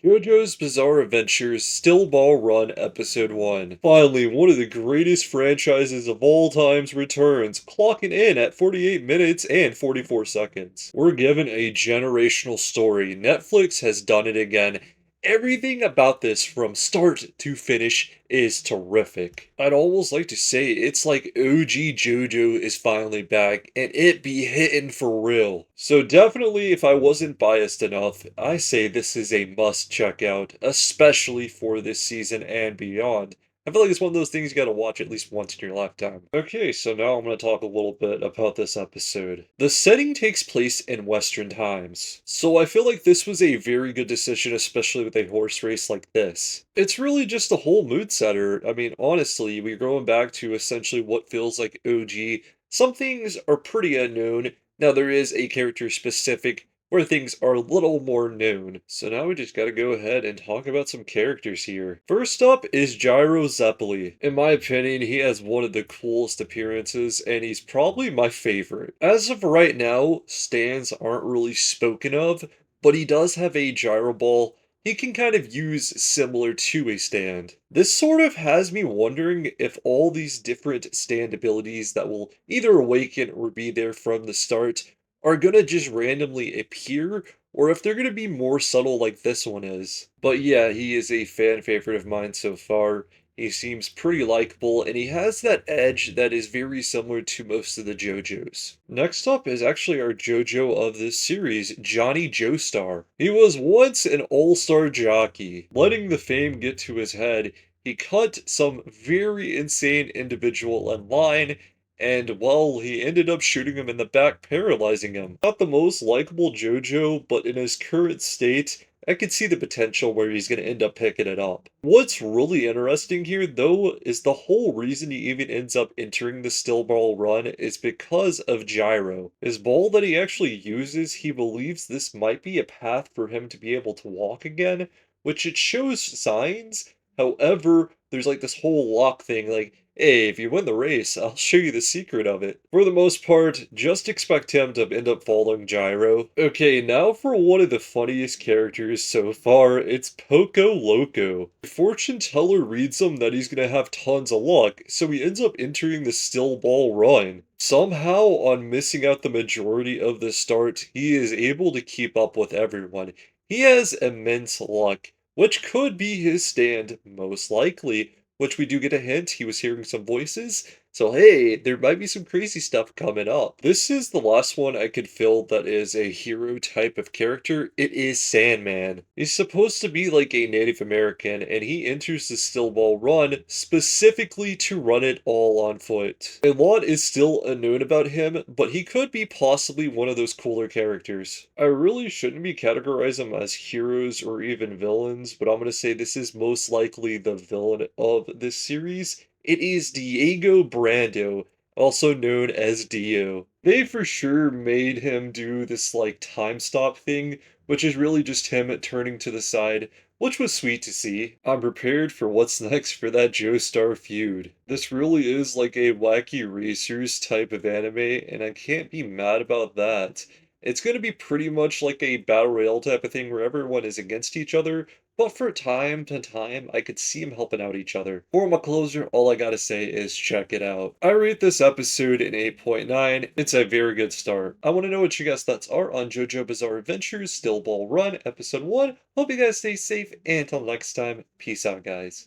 JoJo's Bizarre Adventures Still Ball Run Episode 1. Finally, one of the greatest franchises of all times returns, clocking in at 48 minutes and 44 seconds. We're given a generational story. Netflix has done it again. Everything about this from start to finish is terrific. I'd almost like to say it's like OG JoJo is finally back and it be hitting for real. So definitely if I wasn't biased enough, I say this is a must check out, especially for this season and beyond. I feel like it's one of those things you gotta watch at least once in your lifetime. Okay, so now I'm gonna talk a little bit about this episode. The setting takes place in Western times, so I feel like this was a very good decision, especially with a horse race like this. It's really just a whole mood setter. I mean, honestly, we're going back to essentially what feels like OG. Some things are pretty unknown. Now, there is a character specific where things are a little more known. So now we just gotta go ahead and talk about some characters here. First up is Gyro Zeppeli. In my opinion, he has one of the coolest appearances, and he's probably my favorite. As of right now, stands aren't really spoken of, but he does have a gyro ball he can kind of use similar to a stand. This sort of has me wondering if all these different stand abilities that will either awaken or be there from the start are gonna just randomly appear, or if they're gonna be more subtle like this one is. But yeah, he is a fan favorite of mine so far. He seems pretty likable, and he has that edge that is very similar to most of the JoJo's. Next up is actually our JoJo of this series, Johnny Joestar. He was once an all-star jockey. Letting the fame get to his head, he cut some very insane individual in line and, well, he ended up shooting him in the back, paralyzing him. Not the most likable JoJo, but in his current state, I could see the potential where he's going to end up picking it up. What's really interesting here, though, is the whole reason he even ends up entering the still ball run is because of Gyro. His ball that he actually uses, he believes this might be a path for him to be able to walk again, which it shows signs. However, there's like this whole lock thing, like, hey, if you win the race, I'll show you the secret of it. For the most part, just expect him to end up following Gyro. Okay, now for one of the funniest characters so far, it's Poco Loco. The fortune teller reads him that he's gonna have tons of luck, so he ends up entering the still ball run. Somehow, on missing out the majority of the start, he is able to keep up with everyone. He has immense luck, which could be his stand, most likely, which we do get a hint he was hearing some voices. So hey, there might be some crazy stuff coming up. This is the last one I could feel that is a hero type of character. It is Sandman. He's supposed to be like a Native American, and he enters the still ball run specifically to run it all on foot. A lot is still unknown about him, but he could be possibly one of those cooler characters. I really shouldn't be categorizing them as heroes or even villains, but I'm gonna say this is most likely the villain of this series. It is Diego Brando, also known as Dio. They for sure made him do this like time stop thing, which is really just him turning to the side, which was sweet to see. I'm prepared for what's next for that Joestar feud. This really is like a wacky racers type of anime, and I can't be mad about that. It's going to be pretty much like a battle royale type of thing where everyone is against each other, but for time to time, I could see them helping out each other. For my closer, all I gotta say is check it out. I rate this episode an 8.9. It's a very good start. I want to know what you guys' thoughts are on JoJo Bizarre Adventures Still Ball Run Episode 1. Hope you guys stay safe, and until next time, peace out, guys.